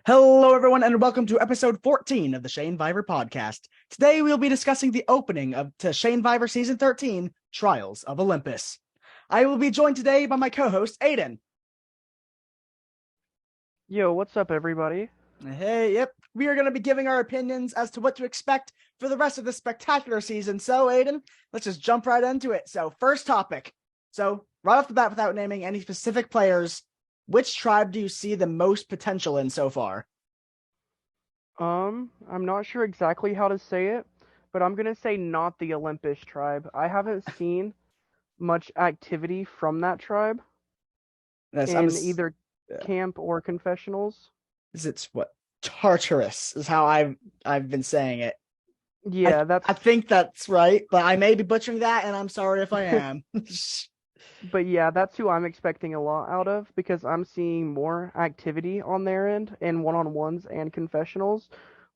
Hello, everyone, and welcome to episode 14 of the Shanevivor podcast. Today, we'll be discussing the opening to Shanevivor Season 13, Trials of Olympus. I will be joined today by my co-host, Aiden. Yo, what's up, everybody? Hey, yep, we are going to be giving our opinions as to what to expect for the rest of this spectacular season. So, Aiden, let's just jump right into it. So, first topic. So, right off the bat, without naming any specific players, which tribe do you see the most potential in so far? I'm not sure exactly how to say it, but I'm gonna say not the Olympus tribe. I haven't seen much activity from that tribe Yes, in either camp or confessionals. is it's what Tartarus is how I've been saying it. I Yeah, I think that's right, but I may be butchering that, and I'm sorry if I am. but yeah, that's who I'm expecting a lot out of because I'm seeing more activity on their end in one-on-ones and confessionals,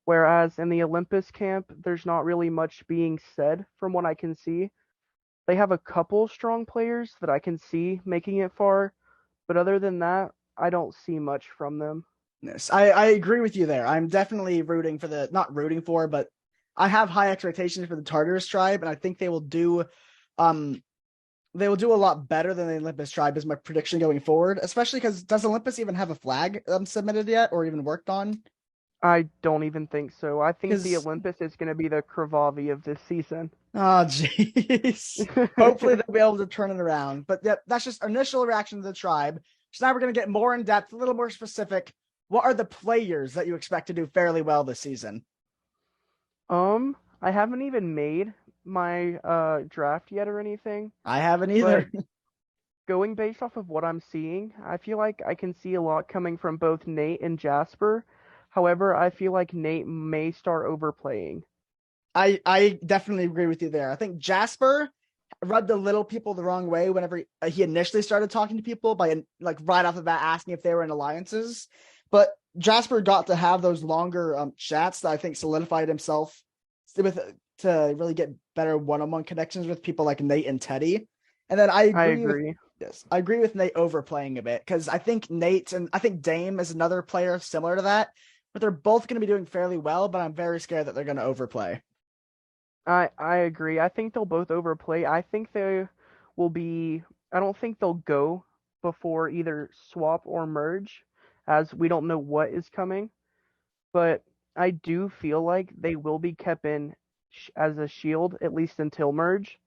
whereas in the Olympus camp, there's not really much being said from what I can see. They have a couple strong players that I can see making it far, but other than that, I don't see much from them. Yes, I agree with you there. I'm definitely rooting for not rooting for, but I have high expectations for the Tartarus tribe, and I think um they will do a lot better than the Olympus tribe is my prediction going forward. Especially because does Olympus even have a flag submitted yet or even worked on? I don't even think so. I think the Because Olympus is going to be the Kravavi of this season. oh, jeez. Hopefully they'll be able to turn it around. But that's just initial reaction to the tribe. So now we're going to get more in depth, a little more specific. What are the players that you expect to do fairly well this season? I haven't even made my draft yet or anything, I haven't but either. going based off of what I'm seeing, I feel like I can see a lot coming from both Nate and Jasper. However, I feel like Nate may start overplaying. I definitely agree with you there. I think Jasper rubbed the little people the wrong way whenever he initially started talking to people by like right off the bat asking if they were in alliances. But Jasper got to have those longer chats that I think solidified himself with to really get better one-on-one connections with people like Nate and Teddy. And then I I agree with agree. this. I agree with Nate overplaying a bit because I think Nate and I think Dame is another player similar to that, but they're both going to be doing fairly well. But I'm very scared that they're going to overplay. I agree. I think they'll both overplay. I think they will be. I don't think they'll go before either swap or merge, as we don't know what is coming. But I do feel like they will be kept in as a shield at least until merge,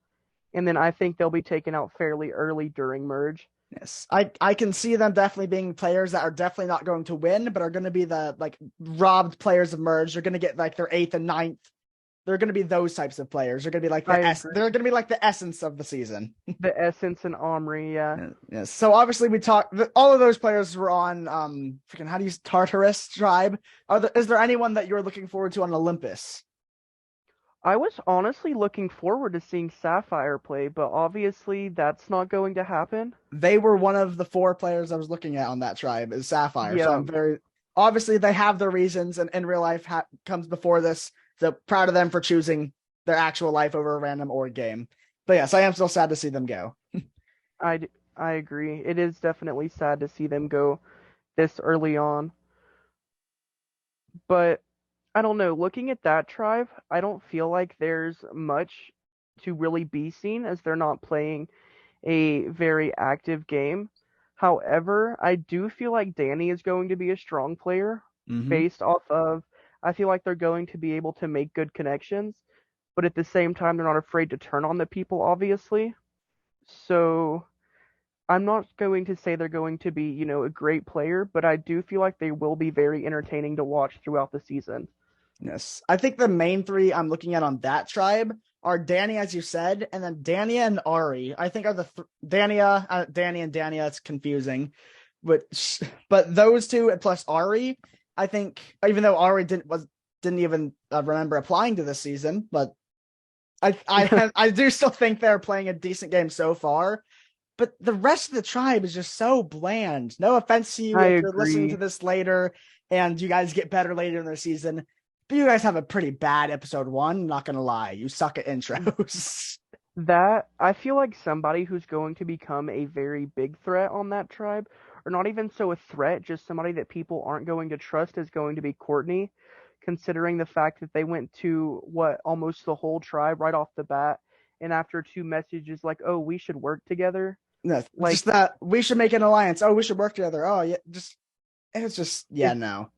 and then I think they'll be taken out fairly early during merge. Yes, I can see them definitely being players that are definitely not going to win, but are going to be the like robbed players of merge. They're going to get like their eighth and ninth. They're going to be those types of players. They're going to be like I they're agree. going to be like the essence of the season. The Essence and Omri, yeah. Yes. So obviously we talked. All of those players were on freaking how do you Tartarus tribe. Is there anyone that you're looking forward to on Olympus? I was honestly looking forward to seeing Sapphire play, but obviously that's not going to happen. They were one of the four players I was looking at on that tribe is Sapphire. So Yeah, I'm very obviously they have their reasons, and in real life comes before this. So proud of them for choosing their actual life over a random org game. But yes, I am still sad to see them go. I I agree. It is definitely sad to see them go this early on. But I don't know. Looking at that tribe, I don't feel like there's much to really be seen as they're not playing a very active game. However, I do feel like Danny is going to be a strong player Mm-hmm. based off of I feel like they're going to be able to make good connections, but at the same time they're not afraid to turn on the people obviously. So I'm not going to say they're going to be, a great player, but I do feel like they will be very entertaining to watch throughout the season. Yes. I think the main three I'm looking at on that tribe are Danny, as you said, and then Dania and Ari. I think are Dania, Danny and Dania. It's confusing, but those two plus Ari, I think even though Ari didn't even remember applying to this season, but I do still think they're playing a decent game so far. But the rest of the tribe is just so bland. No offense to you I if you're listening to agree. this later and you guys get better later in the season. But you guys have a pretty bad episode one. I'm not gonna lie, you suck at intros. That I feel like somebody who's going to become a very big threat on that tribe or not even so a threat, just somebody that people aren't going to trust is going to be Courtney, considering the fact that they went to what almost the whole tribe right off the bat, and after two messages like, "Oh, we should work together," No, like just that we should make an alliance. Oh, we should work together. Oh, yeah, just it's just yeah, if no.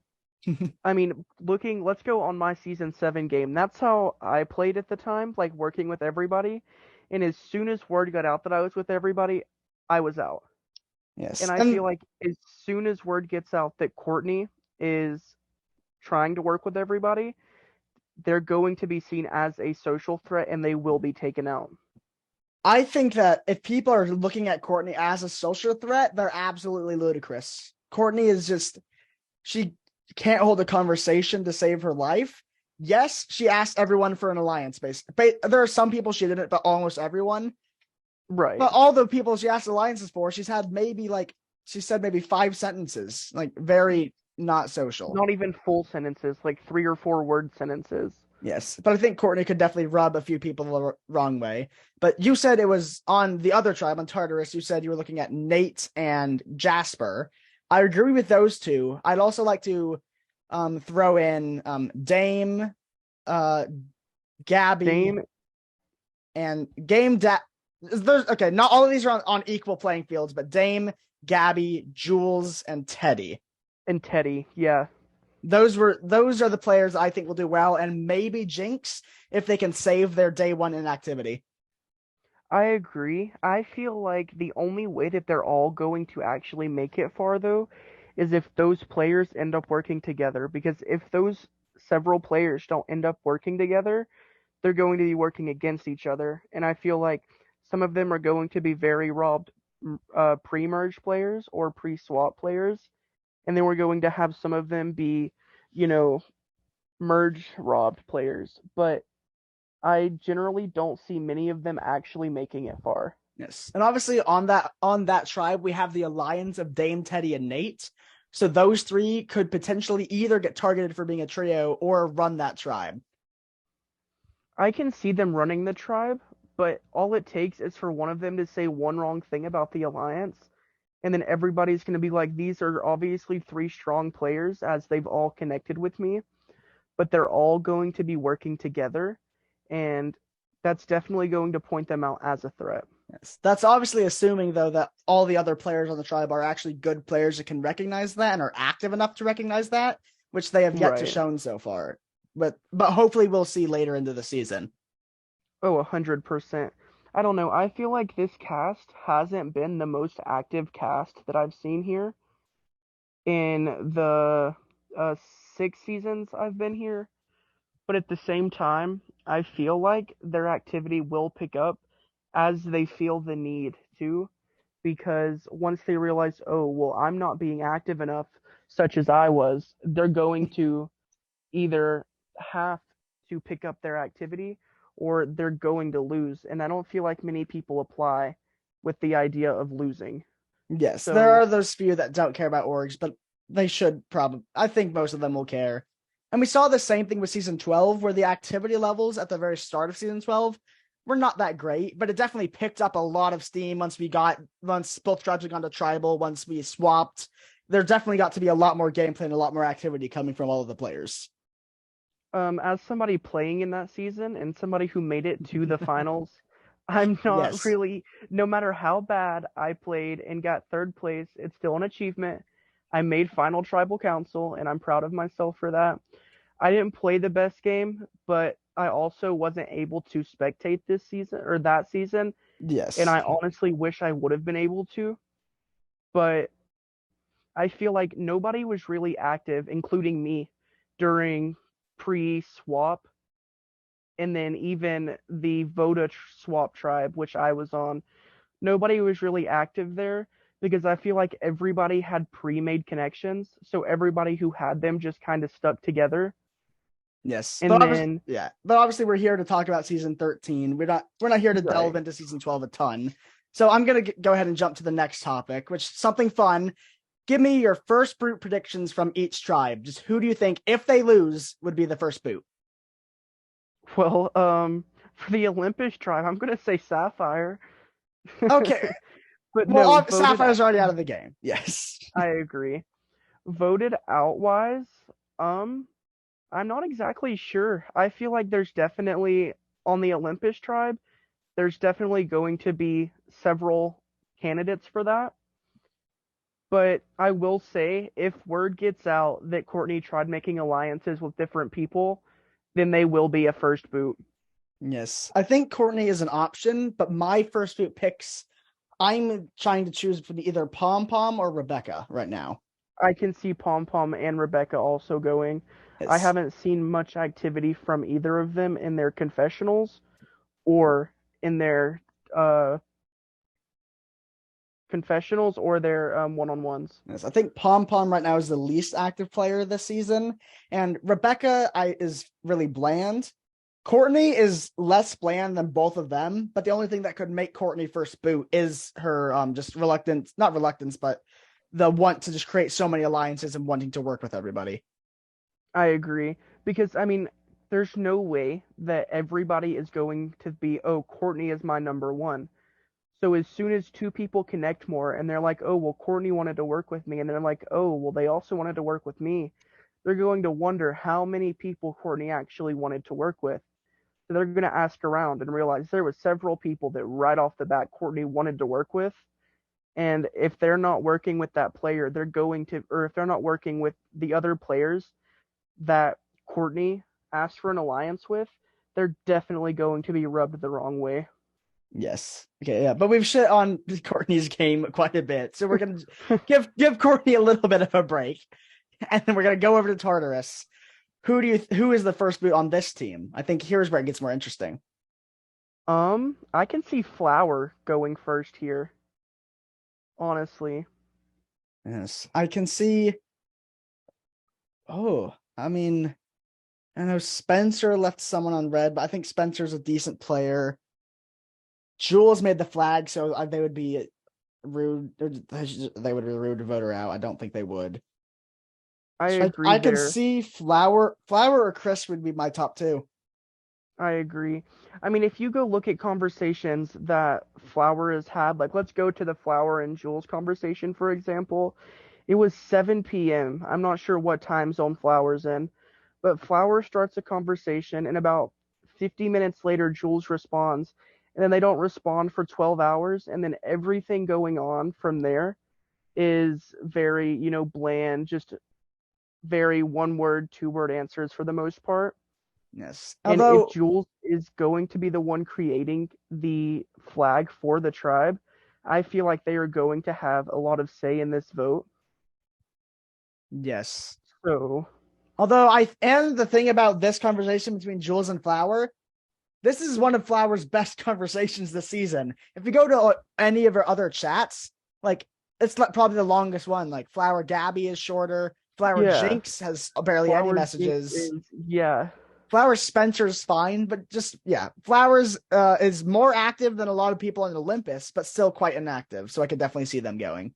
I mean, let's go on my season 7 game. That's how I played at the time, like working with everybody. And as soon as word got out that I was with everybody, I was out. And Yes, I and feel like as soon as word gets out that Courtney is trying to work with everybody, they're going to be seen as a social threat and they will be taken out. I think that if people are looking at Courtney as a social threat, they're absolutely ludicrous. Courtney is just she can't hold a conversation to save her life. Yes, she asked everyone for an alliance base. But there are some people she didn't, but almost everyone. Right. But all the people she asked alliances for, she's had maybe like she said maybe 5 sentences, like very not social. Not even full sentences, like 3 or 4 word sentences. Yes, but I think Courtney could definitely rub a few people the wrong way. But you said it was on the other tribe, on Tartarus. You said you were looking at Nate and Jasper. I agree with those two. I'd also like to throw in Dame, uh, Gabby, Dame and There's okay. Not all of these are on equal playing fields, but Dame, Gabby, Jules, and Teddy. and Teddy, yeah. Those are the players I think will do well, and maybe Jinx if they can save their day one inactivity. I agree. I feel like the only way that they're all going to actually make it far, though, is if those players end up working together. Because if those several players don't end up working together, they're going to be working against each other. And I feel like some of them are going to be very robbed pre-merge players or pre-swap players. And then we're going to have some of them be, you know, merge robbed players. But I generally don't see many of them actually making it far. Yes, and obviously on that tribe we have the alliance of Dame, Teddy, and Nate. So those three could potentially either get targeted for being a trio or run that tribe. I can see them running the tribe, but all it takes is for one of them to say one wrong thing about the alliance, and then everybody's going to be like, these are obviously 3 strong players as they've all connected with me, but they're all going to be working together, and that's definitely going to point them out as a threat. Yes, that's obviously assuming though that all the other players on the tribe are actually good players that can recognize that and are active enough to recognize that, which they have yet to Right. shown so far. But hopefully we'll see later into the season. Oh, 100%. I don't know. I feel like this cast hasn't been the most active cast that I've seen here in the 6 seasons I've been here. But at the same time, I feel like their activity will pick up as they feel the need to, because once they realize, oh, well, I'm not being active enough, such as I was, they're going to either have to pick up their activity or they're going to lose. And I don't feel like many people apply with the idea of losing. Yes, there So, are those few that don't care about orgs, but they should probably. I think most of them will care. And we saw the same thing with season 12, where the activity levels at the very start of season 12 were not that great, but it definitely picked up a lot of steam once both tribes had gone to tribal, once we swapped. There definitely got to be a lot more gameplay and a lot more activity coming from all of the players. as somebody playing in that season and somebody who made it to the finals, I'm not Yes. really, no matter how bad I played and got third place, it's still an achievement. I made final tribal council and I'm proud of myself for that. I didn't play the best game, but I also wasn't able to spectate this season or that season, and Yes. I honestly wish I would have been able to, but I feel like nobody was really active, including me, during pre-swap and then even the Voda swap tribe, which I was on. Nobody was really active there because I feel like everybody had pre-made connections, so everybody who had them just kind of stuck together. Yes. And then But obviously we're here to talk about season 13. We're not here to delve right. into season 12 a ton. So I'm going to go ahead and jump to the next topic, which is something fun. Give me your first boot predictions from each tribe. Just who do you think, if they lose, would be the first boot? Well, for the Olympus tribe, I'm gonna say Sapphire. Okay. But Well, no, voted. Sapphire's already out of the game. Yes. I agree. Voted out wise, um, I'm not exactly sure. I feel like there's definitely on the Olympus tribe, there's definitely going to be several candidates for that. But I will say, if word gets out that Courtney tried making alliances with different people, then they will be a first boot. Yes. I think Courtney is an option, but my first boot picks, I'm trying to choose between either Pom Pom or Rebecca right now. I can see Pom Pom and Rebecca also going. I Yes. haven't seen much activity from either of them in their confessionals or in their uh, confessionals or their one-on-ones. Yes, I think Pom Pom right now is the least active player this season, and Rebecca is really bland. Courtney is less bland than both of them, but the only thing that could make Courtney first boot is her just reluctance, not reluctance, but the want to just create so many alliances and wanting to work with everybody. I agree because I mean, there's no way that everybody is going to be, oh, Courtney is my number one. So as soon as two people connect more and they're like, oh, well, Courtney wanted to work with me, and they're like, oh, well, they also wanted to work with me, they're going to wonder how many people Courtney actually wanted to work with. So they're going to ask around and realize there was several people that right off the bat Courtney wanted to work with. And if they're not working with that player, they're going to, or if they're not working with the other players that Courtney asked for an alliance with, they're definitely going to be rubbed the wrong way. Yes. Okay, yeah. But we've shit on Courtney's game quite a bit. So we're gonna give Courtney a little bit of a break. And then we're gonna go over to Tartarus. Who is the first boot on this team? I think here's where it gets more interesting. I can see Flower going first here, honestly. Yes. I can see. Oh, I mean, I know Spencer left someone on red, but I think Spencer's a decent player. Jules made the flag, so they would be rude. They would be rude to vote her out. I don't think they would. I So agree I could there. see Flower or Chris would be my top two. I agree. I mean, if you go look at conversations that Flower has had, like let's go to the Flower and Jules conversation, for example. It was 7 p.m. I'm not sure what time zone Flower's in, but Flower starts a conversation, and about 50 minutes later, Jules responds, and then they don't respond for 12 hours, and then everything going on from there is very, bland, just very one word, two-word answers for the most part. Yes. And if Although, Jules is going to be the one creating the flag for the tribe, I feel like they are going to have a lot of say in this vote. yes. So, And the thing about this conversation between Jules and Flower, this is one of Flower's best conversations this season. If you go to any of her other chats, like it's probably the longest one. Like Flower Gabby is shorter. Flower yeah, Jinx has barely any Flower Jinx messages. is, yeah, Flower Spencer's fine, but just yeah, Flowers is more active than a lot of people on Olympus, but still quite inactive. So I could definitely see them going.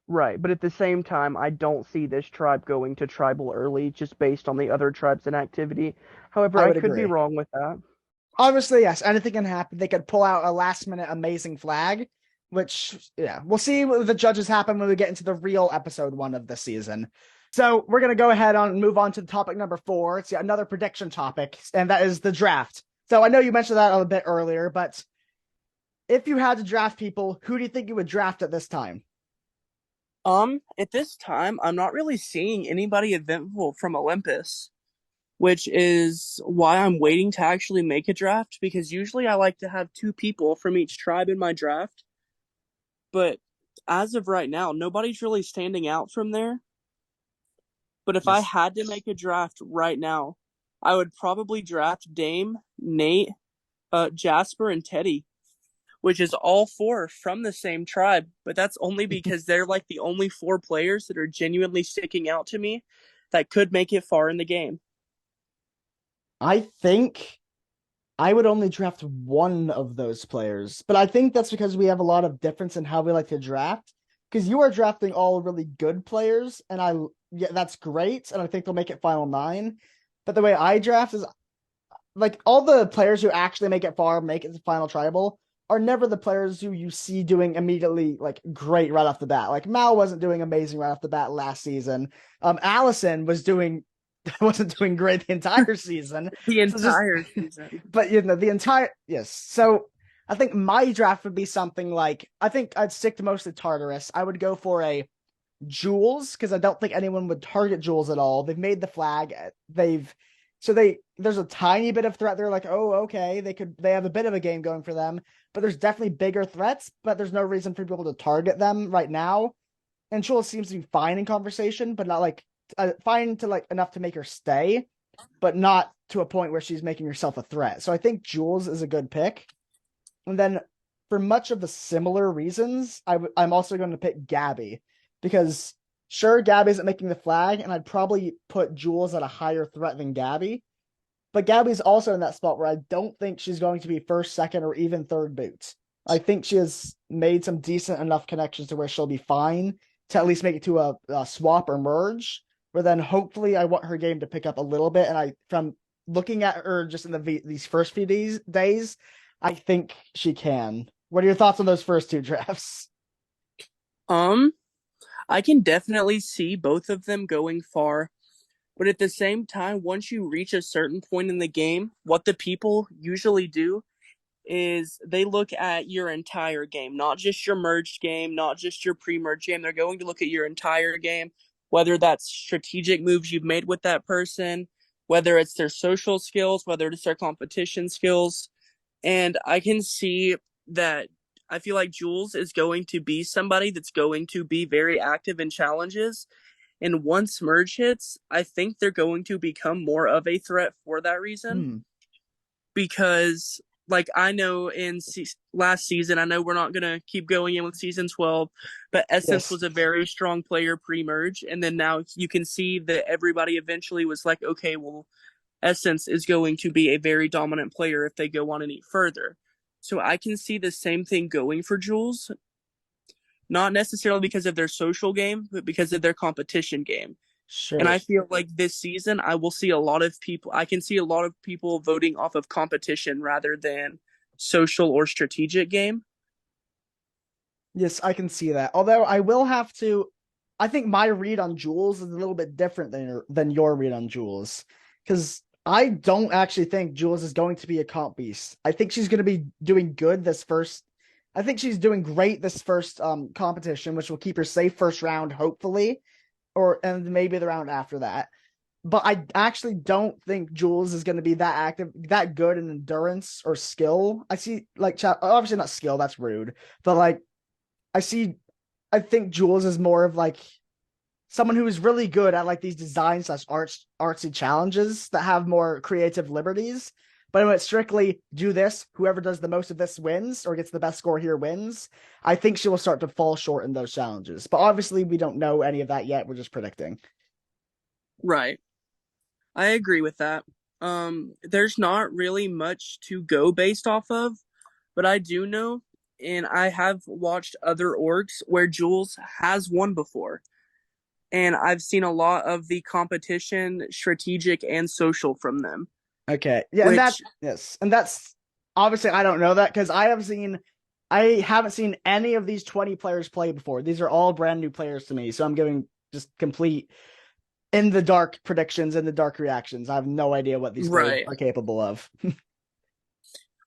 right. But at the same time, I don't see this tribe going to tribal early just based on the other tribes' inactivity. However, I I would could be agree. wrong with that. Obviously, yes, anything can happen. They could pull out a last minute amazing flag, which, yeah, we'll see what the judges happen when we get into the real episode one of the season. So we're going to go ahead and move on to topic number 4. It's another prediction topic, and that is the draft. So I know you mentioned that a bit earlier, but if you had to draft people, who do you think you would draft at this time? At this time, I'm not really seeing anybody eventful from Olympus, which is why I'm waiting to actually make a draft because usually I like to have two people from each tribe in my draft. But as of right now, nobody's really standing out from there. But if I Yes. had to make a draft right now, I would probably draft Dame, Nate, Jasper, and Teddy, which is all four from the same tribe, but that's only because they're like the only four players that are genuinely sticking out to me that could make it far in the game. I think I would only draft one of those players, but I think that's because we have a lot of difference in how we like to draft. Because you are drafting all really good players, and yeah, that's great, and I think they'll make it final 9. But the way I draft is like all the players who actually make it far, make it to final tribal, are never the players who you see doing immediately like great right off the bat. Like Mal wasn't doing amazing right off the bat last season. Allison wasn't doing great the entire season. The So just entire season. but the entire yes. So I think my draft would be something like I think I'd stick to mostly Tartarus. I would go for a Jules because I don't think anyone would target Jules at all. They've made the flag. There's a tiny bit of threat. They're like, oh, okay, they have a bit of a game going for them, but there's definitely bigger threats. But there's no reason for people to target them right now. And Jules seems to be fine in conversation, but not like fine to like enough to make her stay, but not to a point where she's making herself a threat. So I think Jules is a good pick. And then for much of the similar reasons, I'm also going to pick Gabby because sure, Gabby isn't making the flag, and I'd probably put Jules at a higher threat than Gabby. But Gabby's also in that spot where I don't think she's going to be first, second, or even third boots. I think she has made some decent enough connections to where she'll be fine to at least make it to a swap or merge. Where then hopefully I want her game to pick up a little bit, and from looking at her just in these first few days, I think she can. What are your thoughts on those first two drafts? I can definitely see both of them going far. But at the same time, once you reach a certain point in the game, what the people usually do is they look at your entire game, not just your merged game, not just your pre-merge game. They're going to look at your entire game, whether that's strategic moves you've made with that person, whether it's their social skills, whether it's their competition skills. And I can see that I feel like Jules is going to be somebody that's going to be very active in challenges. And once merge hits, I think they're going to become more of a threat for that reason. Because, like, I know last season, I know we're not going to keep going in with season 12, but Essence was a very strong player pre-merge. And then now you can see that everybody eventually was like, okay, well, Essence is going to be a very dominant player if they go on any further. So I can see the same thing going for Jules, not necessarily because of their social game, but because of their competition game. Sure. And I feel like this season, I can see a lot of people voting off of competition rather than social or strategic game. Yes, I can see that. Although I think my read on Jules is a little bit different than your read on Jules. Because I don't actually think Jules is going to be a comp beast. I think she's going to be doing good I think she's doing great this first competition, which will keep her safe first round, hopefully, and maybe the round after that. But I actually don't think Jules is going to be that active, that good in endurance or skill. I see, like, obviously not skill, that's rude, but like, I think Jules is more of like someone who is really good at like these design / artsy challenges that have more creative liberties. But when it's strictly do this, whoever does the most of this wins or gets the best score here wins, I think she will start to fall short in those challenges. But obviously, we don't know any of that yet. We're just predicting. Right. I agree with that. There's not really much to go based off of, but I do know, and I have watched other orgs where Jules has won before. And I've seen a lot of the competition, strategic and social from them. Okay. Yeah, and that's obviously I don't know that because I haven't seen any of these 20 players play before. These are all brand new players to me, so I'm giving just complete in the dark predictions, in the dark reactions. I have no idea what these players are capable of.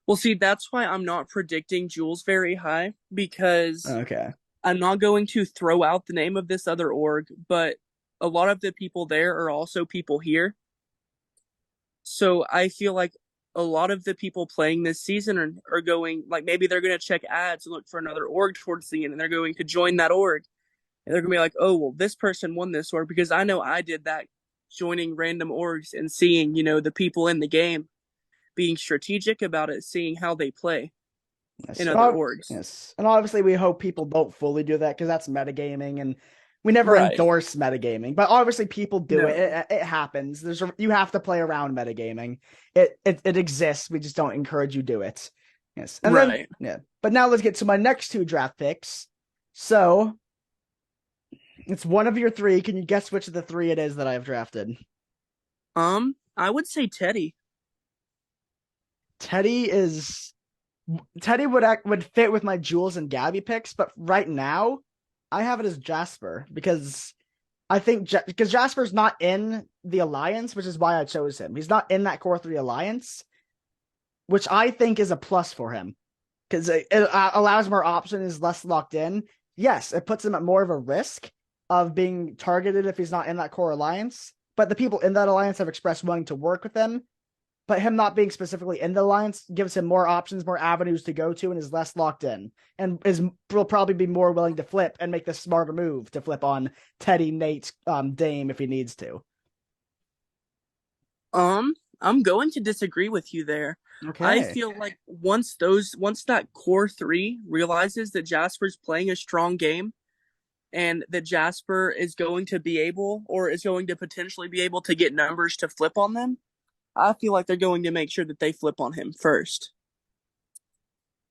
Well, see, that's why I'm not predicting Jules very high because I'm not going to throw out the name of this other org, but a lot of the people there are also people here. So I feel like a lot of the people playing this season are going, like, maybe they're going to check ads and look for another org towards the end, and they're going to join that org. And they're going to be like, oh, well, this person won this org because I know I did that, joining random orgs and seeing, the people in the game, being strategic about it, seeing how they play in other orgs. Yes. And obviously we hope people don't fully do that because that's metagaming and we never endorse metagaming, but obviously people do it. It happens. You have to play around metagaming. It exists. We just don't encourage you do it. Yes. And then, but now let's get to my next two draft picks. So it's one of your three. Can you guess which of the three it is that I have drafted? I would say Teddy. Teddy is Teddy would fit with my Jules and Gabby picks, but right now I have it as Jasper because I think because Jasper's not in the alliance, which is why I chose him. He's not in that core three alliance, which I think is a plus for him because it allows more options, less locked in. Yes, it puts him at more of a risk of being targeted if he's not in that core alliance. But the people in that alliance have expressed willing to work with him. But him not being specifically in the alliance gives him more options, more avenues to go to, and is less locked in, and will probably be more willing to flip and make the smarter move to flip on Teddy, Nate, Dame if he needs to. I'm going to disagree with you there. I Okay. feel like once that core three realizes that Jasper's playing a strong game and that Jasper is going to be able or is going to potentially be able to get numbers to flip on them, I feel like they're going to make sure that they flip on him first.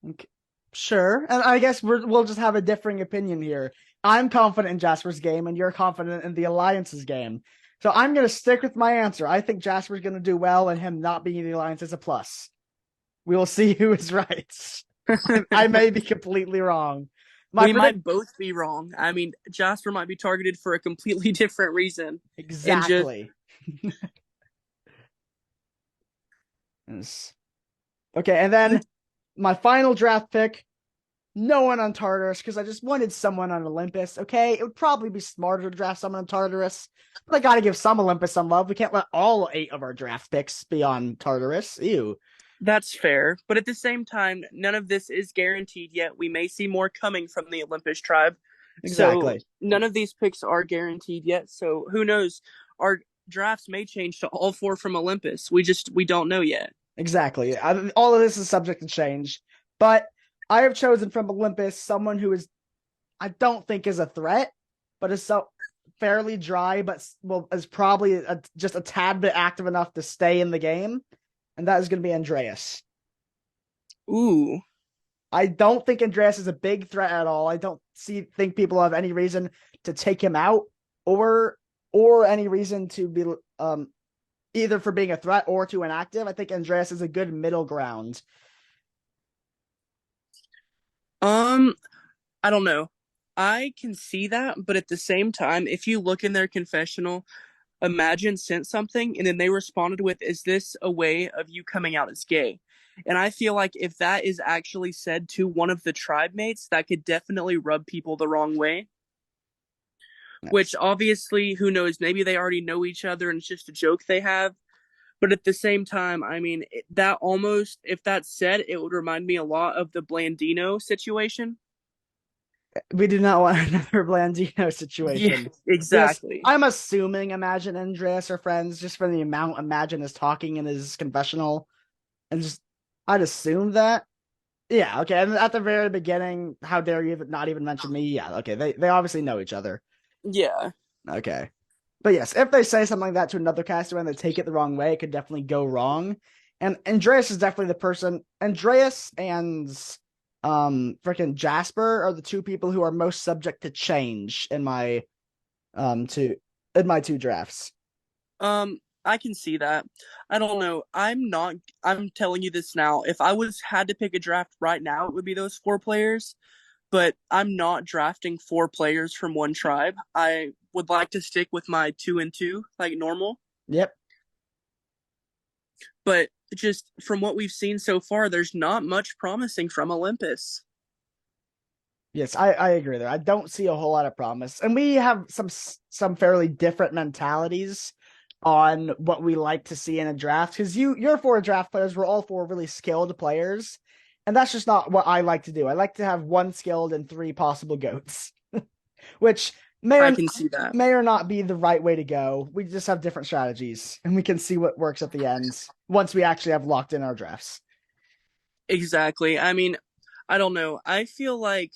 Okay. Sure. And I guess we'll just have a differing opinion here. I'm confident in Jasper's game, and you're confident in the Alliance's game. So I'm going to stick with my answer. I think Jasper's going to do well, and him not being in the Alliance is a plus. We will see who is right. I may be completely wrong. We might both be wrong. I mean, Jasper might be targeted for a completely different reason. Exactly. Okay, and then my final draft pick, no one on Tartarus, because I just wanted someone on Olympus. Okay, it would probably be smarter to draft someone on Tartarus, but I got to give some Olympus some love. We can't let all 8 of our draft picks be on Tartarus. Ew. That's fair, but at the same time, none of this is guaranteed yet. We may see more coming from the Olympus tribe. Exactly. So none of these picks are guaranteed yet. So who knows? Our drafts may change to all 4 from Olympus. We don't know yet. Exactly. All of this is subject to change, but I have chosen from Olympus someone who I don't think is a threat, but is so fairly dry, but is probably just a tad bit active enough to stay in the game, and that is going to be Andreas. Ooh. I don't think Andreas is a big threat at all. I don't think people have any reason to take him out or any reason to be either for being a threat or too inactive. I think Andreas is a good middle ground. I don't know. I can see that, but at the same time, if you look in their confessional, Imagine sent something and then they responded with, "Is this a way of you coming out as gay?" And I feel like if that is actually said to one of the tribe mates, that could definitely rub people the wrong way. Yes. Which obviously, who knows, maybe they already know each other and it's just a joke they have. But at the same time, I mean, that almost, if that's said, it would remind me a lot of the Blandino situation. We do not want another Blandino situation. Yeah, exactly. I'm assuming Imagine and Andreas are friends just for the amount Imagine is talking in his confessional. And just, I'd assume that. Yeah, okay. And at the very beginning, how dare you not even mention me? Yeah, okay. They obviously know each other. Yeah. Okay. But yes, if they say something like that to another caster and they take it the wrong way, it could definitely go wrong. And Andreas is definitely the person. Andreas and freaking Jasper are the 2 people who are most subject to change in my 2 drafts. I can see that. I don't know. I'm telling you this now. If I had to pick a draft right now, it would be those 4 players. But I'm not drafting 4 players from one tribe. I would like to stick with my 2 and 2, like normal. Yep. But just from what we've seen so far, there's not much promising from Olympus. Yes, I agree there. I don't see a whole lot of promise. And we have some fairly different mentalities on what we like to see in a draft. Because your 4 draft players were all 4 really skilled players. And that's just not what I like to do. I like to have 1 skilled and 3 possible goats. Which I can see that. may or not be the right way to go. We just have different strategies. And we can see what works at the end once we actually have locked in our drafts. Exactly. I mean, I don't know. I feel like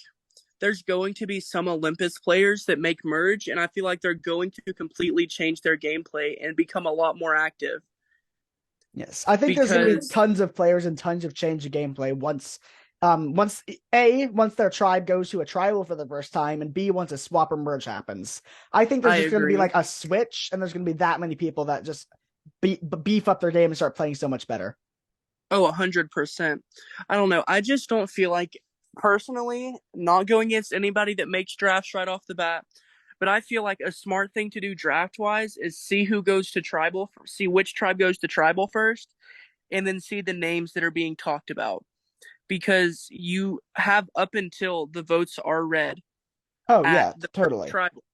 there's going to be some Olympus players that make merge, and I feel like they're going to completely change their gameplay and become a lot more active. Yes, I think there's going to be tons of players and tons of change of gameplay once their tribe goes to a tribal for the first time, and B, once a swap or merge happens. I think there's just going to be like a switch, and there's going to be that many people that just beef up their game and start playing so much better. Oh, 100%. I don't know. I just don't feel like, personally, not going against anybody that makes drafts right off the bat, but I feel like a smart thing to do draft wise is see who goes to tribal, see which tribe goes to tribal first, and then see the names that are being talked about. Because you have up until the votes are read Oh at yeah, the first totally. tribal.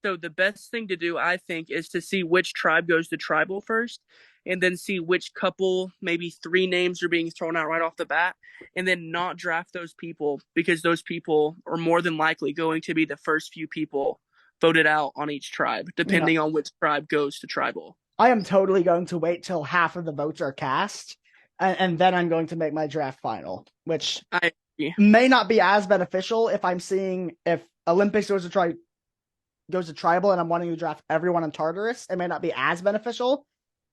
So the best thing to do, I think, is to see which tribe goes to tribal first, and then see which couple, maybe three names are being thrown out right off the bat, and then not draft those people because those people are more than likely going to be the first few people voted out on each tribe, You know, depending on which tribe goes to tribal. I am totally going to wait till half of the votes are cast, and then I'm going to make my draft final, which I agree. may not be as beneficial if I'm seeing if Olympics goes to tribal and I'm wanting to draft everyone in Tartarus. It may not be as beneficial,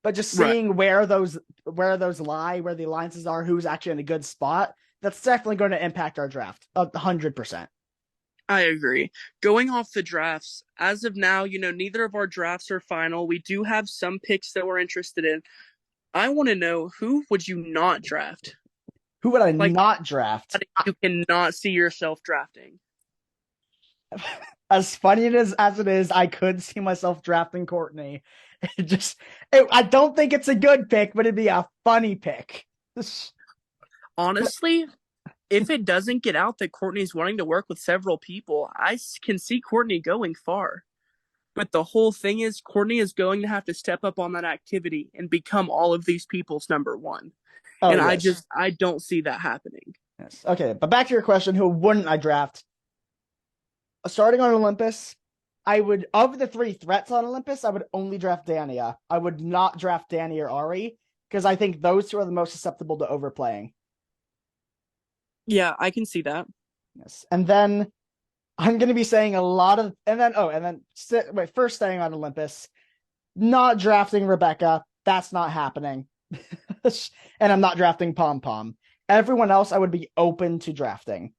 but just Right. seeing where those lie, where the alliances are, who's actually in a good spot, that's definitely going to impact our draft 100%. I agree. Going off the drafts, as of now, neither of our drafts are final. We do have some picks that we're interested in. I want to know, who would you not draft? Who would I Like, not draft? you cannot see yourself drafting. As funny as it is, I could see myself drafting Courtney. I don't think it's a good pick, but it'd be a funny pick. Honestly, if it doesn't get out that Courtney's wanting to work with several people, I can see Courtney going far. But the whole thing is, Courtney is going to have to step up on that activity and become all of these people's number one. Oh And yes, I don't see that happening. yes. Okay, but back to your question: who wouldn't I draft? Starting on Olympus, I would of the three threats on Olympus, I would only draft Dania. I would not draft Danny or Ari because I think those two are the most susceptible to overplaying. Yeah, I can see that. Yes, and then I'm going to be saying a lot of, wait, first staying on Olympus, not drafting Rebecca. That's not happening, and I'm not drafting Pom Pom. Everyone else, I would be open to drafting.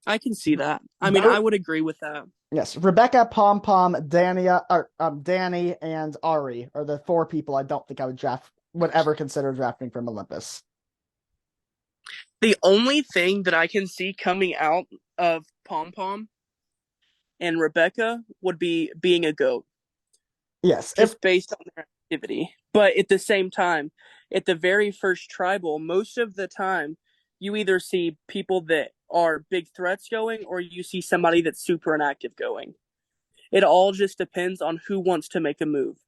I can see that. I mean, Though, I would agree with that. yes, Rebecca, Pom Pom, Dania, or Danny, and Ari are the four people I don't think I would ever consider drafting from Olympus. The only thing that I can see coming out of Pom Pom and Rebecca would be being a goat, Yes, if just based on their activity. But at the same time, at the very first tribal, most of the time, you either see people that are big threats going, or you see somebody that's super inactive going. It all just depends on who wants to make a move.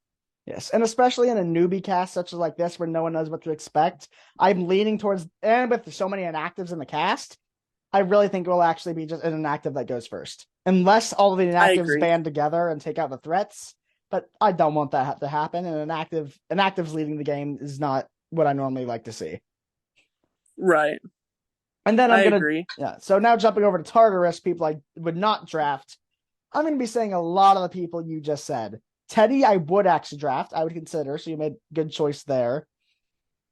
yes, and especially in a newbie cast such as like this, where no one knows what to expect, I'm leaning towards, and with so many inactives in the cast, I really think it will actually be just an inactive that goes first, unless all of the I inactives agree. band together and take out the threats. But I don't want that to happen. And inactives leading the game is not what I normally like to see. Right. And then I agree. yeah. So now jumping over to Tartarus, people I would not draft. I'm going to be saying a lot of the people you just said. Teddy, I would actually draft. I would consider. So you made good choice there.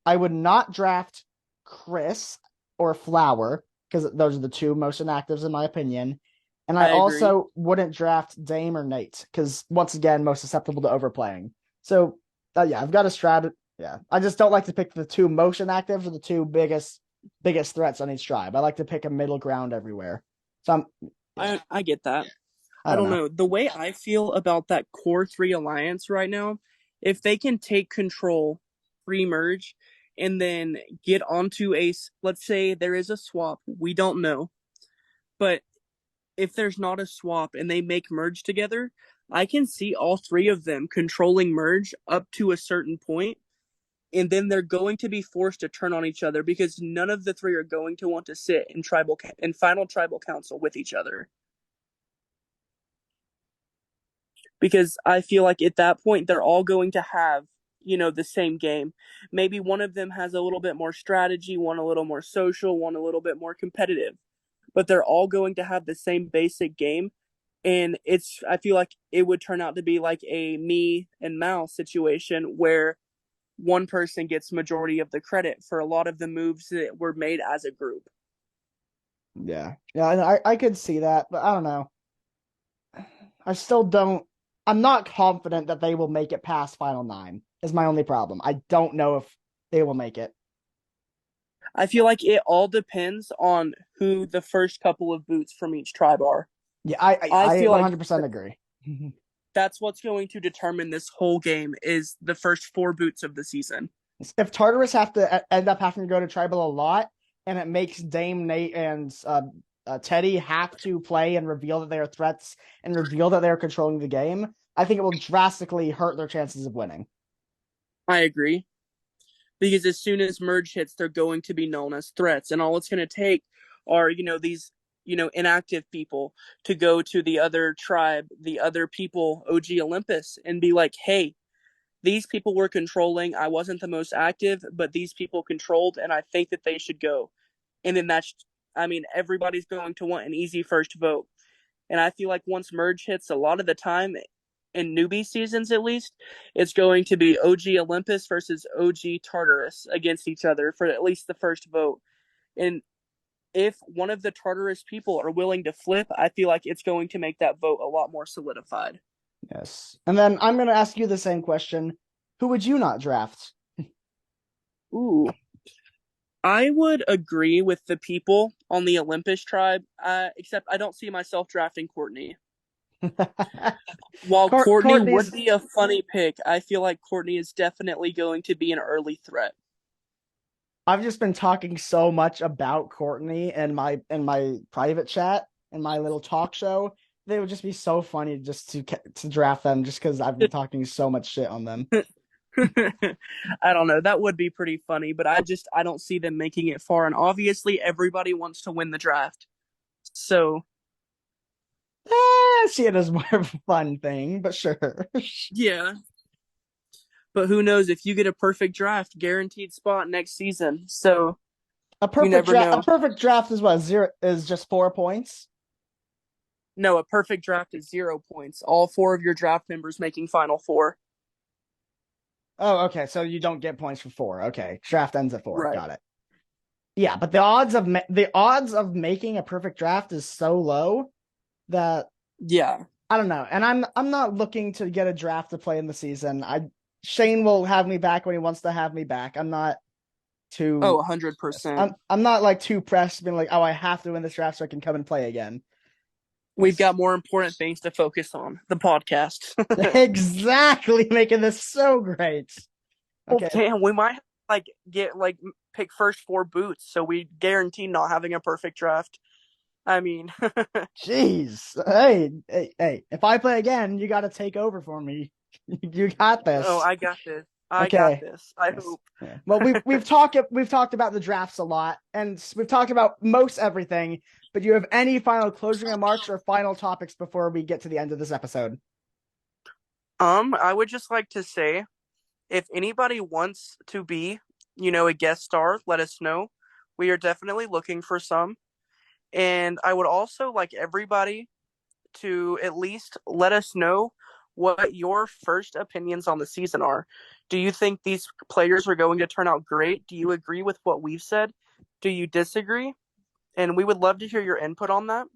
I would not draft Chris or Flower because those are the two most inactives in my opinion. And I I agree. also wouldn't draft Dame or Nate because once again, most susceptible to overplaying. So yeah, I've got a strat. Yeah, I just don't like to pick the two most inactives or the two biggest threats on each tribe. I like to pick a middle ground everywhere. So yeah, I get that. I I don't don't know. know. The way I feel about that core three alliance right now, if they can take control, pre-merge, and then get onto let's say there is a swap, we don't know. But if there's not a swap and they make merge together, I can see all three of them controlling merge up to a certain point, and then they're going to be forced to turn on each other because none of the three are going to want to sit in final tribal council with each other. Because I feel like at that point they're all going to have, the same game. Maybe one of them has a little bit more strategy, one a little more social, one a little bit more competitive, but they're all going to have the same basic game. And I feel like it would turn out to be like a me and Mal situation where one person gets majority of the credit for a lot of the moves that were made as a group. Yeah, yeah, I could see that, but I don't know. I still don't. I'm not confident that they will make it past Final Nine. Is my only problem. I don't know if they will make it. I feel like it all depends on who the first couple of boots from each tribe are. Yeah, I I I feel like 100% agree. that's what's going to determine this whole game is the first 4 boots of the season. If Tartarus have to end up having to go to tribal a lot, and it makes Dame Nate and Teddy have to play and reveal that they are threats and reveal that they are controlling the game, I think it will drastically hurt their chances of winning. I agree. Because as soon as merge hits, they're going to be known as threats. And all it's going to take are, these, inactive people to go to the other tribe, the other people, OG Olympus, and be like, hey, these people were controlling. I wasn't the most active, but these people controlled, and I think that they should go. And then everybody's going to want an easy first vote. And I feel like once merge hits, a lot of the time, in newbie seasons at least, it's going to be OG Olympus versus OG Tartarus against each other for at least the first vote. And if one of the Tartarus people are willing to flip, I feel like it's going to make that vote a lot more solidified. Yes. And then I'm going to ask you the same question. Who would you not draft? Ooh. I would agree with the people on the Olympus tribe, except I don't see myself drafting Courtney. While Courtney would be a funny pick, I feel like Courtney is definitely going to be an early threat. I've just been talking so much about Courtney in my private chat and my little talk show. They would just be so funny just to draft them just because I've been talking so much shit on them. I don't know. That would be pretty funny, but I don't see them making it far. And obviously, everybody wants to win the draft. So, I see it as more of a fun thing, but sure. yeah. But who knows, if you get a perfect draft, guaranteed spot next season. So a you never know. A perfect draft is what? Is just 4 points? No, a perfect draft is 0 points. All 4 of your draft members making Final Four. Oh, okay. So you don't get points for 4. Okay, draft ends at 4. Right. Got it. Yeah, but the odds of making a perfect draft is so low that I don't know. And I'm not looking to get a draft to play in the season. Shane will have me back when he wants to have me back. I'm not too 100%. I'm not like too pressed being like, oh, I have to win this draft so I can come and play again. We've got more important things to focus on. The podcast. Exactly, making this so great. Okay. Well, damn, we might pick first 4 boots, so we guarantee not having a perfect draft. I mean, jeez. Hey, if I play again, you got to take over for me. You got this. Oh, I got this. I got this. I hope. Yeah. Well, we've talked about the drafts a lot, and we've talked about most everything. But do you have any final closing remarks or final topics before we get to the end of this episode? I would just like to say, if anybody wants to be, a guest star, let us know. We are definitely looking for some. And I would also like everybody to at least let us know what your first opinions on the season are. Do you think these players are going to turn out great? Do you agree with what we've said? Do you disagree? And we would love to hear your input on that.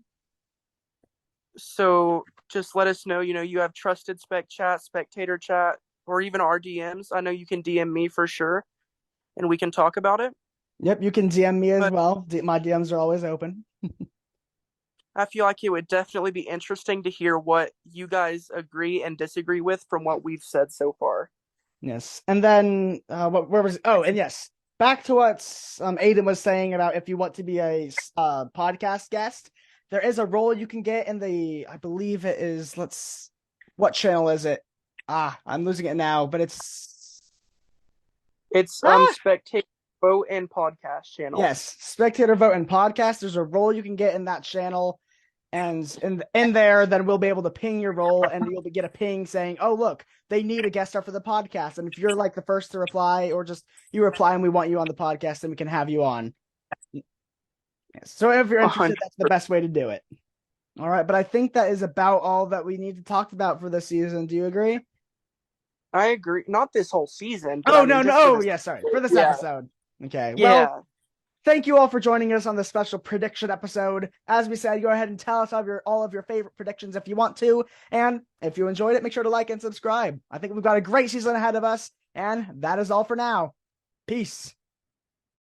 So just let us know. You have trusted spec chat, spectator chat, or even our DMs. I know you can DM me for sure, and we can talk about it. Yep, you can DM me as well. My DMs are always open. I feel like it would definitely be interesting to hear what you guys agree and disagree with from what we've said so far. Yes. And then, where was it? Oh, and yes, back to what Aiden was saying about if you want to be a podcast guest, there is a role you can get in I believe it is, what channel is it? I'm losing it now, but it's Spectator Vote and Podcast channel. Yes, Spectator Vote and Podcast. There's a role you can get in that channel, and in there, then we'll be able to ping your role, and you'll get a ping saying, "Oh, look, they need a guest star for the podcast." And if you're like the first to reply, or just you reply and we want you on the podcast, then we can have you on. Yes. So if you're interested, that's the best way to do it. All right, but I think that is about all that we need to talk about for this season. Do you agree? I agree. Not this whole season. Oh, no. Yeah, sorry. For this episode. Okay. Yeah. Well, thank you all for joining us on this special prediction episode. As we said, go ahead and tell us all of your favorite predictions if you want to. And if you enjoyed it, make sure to like and subscribe. I think we've got a great season ahead of us. And that is all for now. Peace.